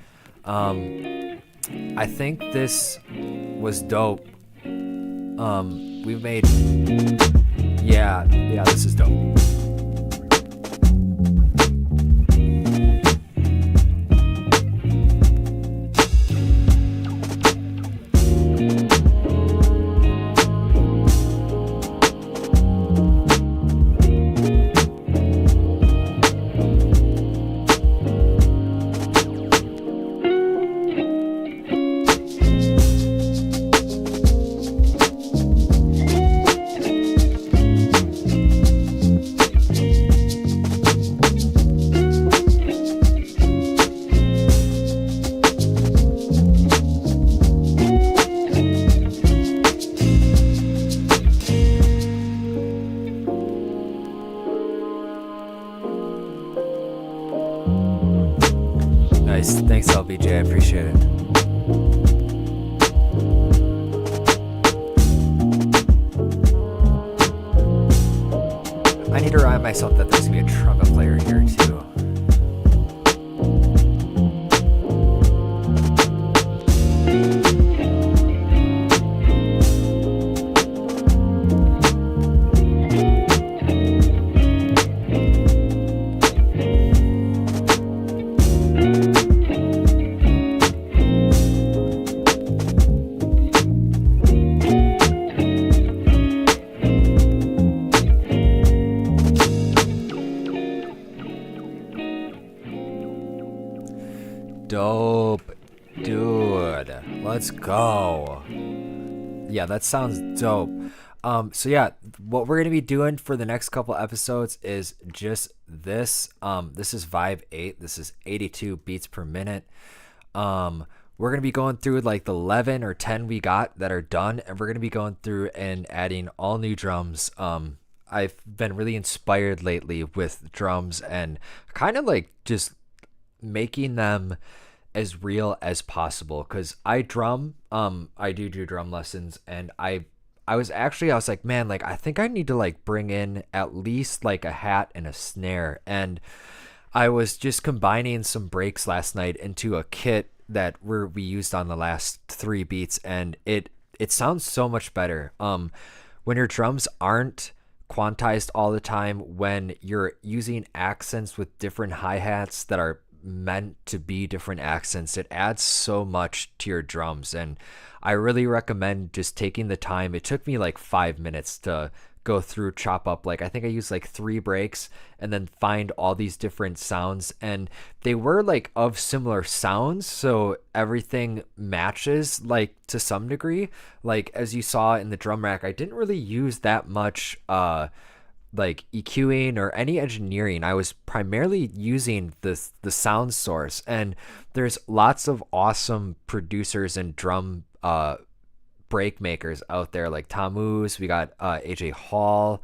I think this was dope. We made, yeah, this is dope. Nice. Thanks, LBJ. I appreciate it. I need to remind myself that there's going to be a trumpet player here, too. Dope, dude. Let's go. Yeah, that sounds dope. So yeah, what we're gonna be doing for the next couple episodes is just this. This is Vibe 8. This is 82 beats per minute. We're gonna be going through like the 11 or 10 we got that are done, and we're gonna be going through and adding all new drums. I've been really inspired lately with drums and kind of like just making them as real as possible, because I drum. I do drum lessons, and I was like, man, like I think I need to like bring in at least like a hat and a snare. And I was just combining some breaks last night into a kit that we used on the last 3 beats, and it sounds so much better when your drums aren't quantized all the time, when you're using accents with different hi-hats that are meant to be different accents. It adds so much to your drums, and I really recommend just taking the time. It took me like 5 minutes to go through, chop up, like I think I used like 3 breaks, and then find all these different sounds, and they were like of similar sounds, so everything matches like to some degree. Like as you saw in the drum rack, I didn't really use that much like EQing or any engineering. I was primarily using the sound source, and there's lots of awesome producers and drum break makers out there, like Tammuz. We got AJ Hall.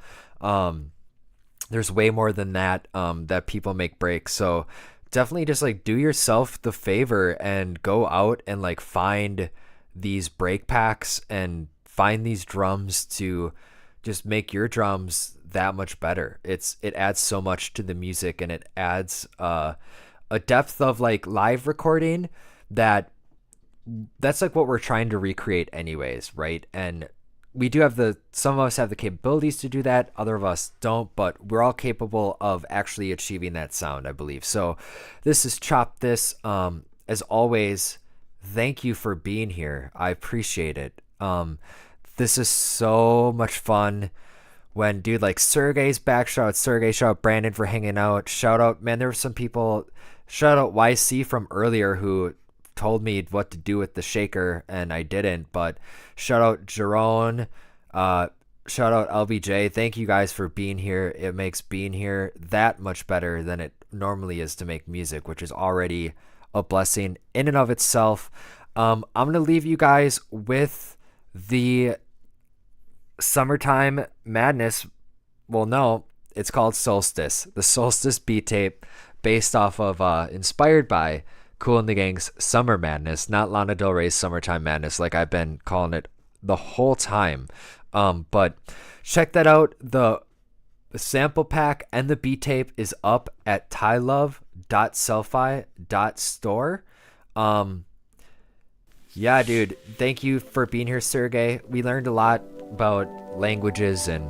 There's way more than that that people make breaks. So definitely just like do yourself the favor and go out and like find these break packs and find these drums to just make your drums that much better. It adds so much to the music, and it adds a depth of like live recording that's like what we're trying to recreate anyways, right? And we do have some of us have the capabilities to do that, other of us don't, but we're all capable of actually achieving that sound, I believe. So this is Chop This. As always, thank you for being here. I appreciate it. This is so much fun. When dude like Sergey's back, shout out Sergey, shout out Brandon for hanging out, shout out, man, there were some people, shout out YC from earlier who told me what to do with the shaker and I didn't, but shout out Jerome, shout out LBJ. Thank you guys for being here. It makes being here that much better than it normally is to make music, which is already a blessing in and of itself. I'm gonna leave you guys with the Summertime Madness. Well, no, It's called Solstice. The Solstice beat tape, based off of, inspired by Kool and the Gang's Summer Madness, not Lana Del Rey's Summertime Madness, like I've been calling it the whole time. But check that out. The sample pack and the beat tape is up at tyluv.selfie.store. Yeah, dude, thank you for being here, Sergey. We learned a lot about languages and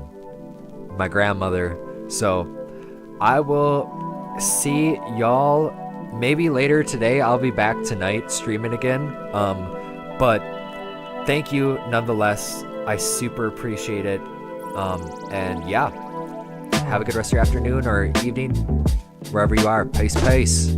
my grandmother. So I will see y'all maybe later today. I'll be back tonight streaming again. But thank you nonetheless. I super appreciate it. And yeah, have a good rest of your afternoon or evening, wherever you are. Peace.